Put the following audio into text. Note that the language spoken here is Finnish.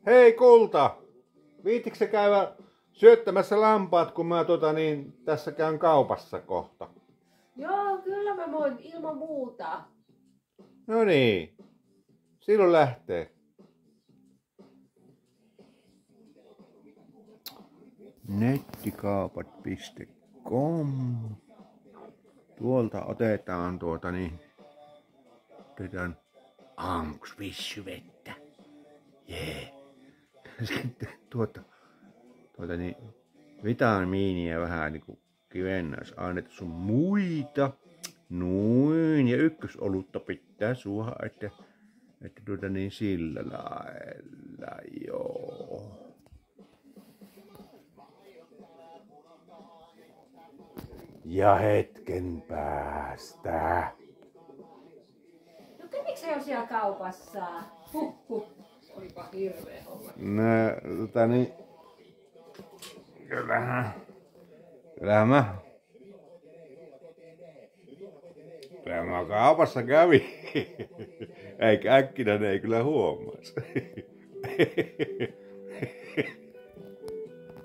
Hei kulta! Viitikö se käydä syöttämässä lampaat, kun mä tässä käyn kaupassa kohta? Joo, kyllä mä voin ilman muuta. No niin, silloin lähtee. Nettikaupat.com. Tuolta otetaan otetaan aamuksi vissyvettä. Jee. Sitten vitamiinia vähän niinku kivennäisaineita sun muita. Noin. Ja ykkösolutta pitää suoha, että sillä lailla, joo. Ja hetken päästä. No kävikö se jo siellä kaupassa? Huhhuh. Olipa hirveä homma. No, kyllähän mä kaupassa kävin. Eikä äkkinäinen ei kyllä huomaisi.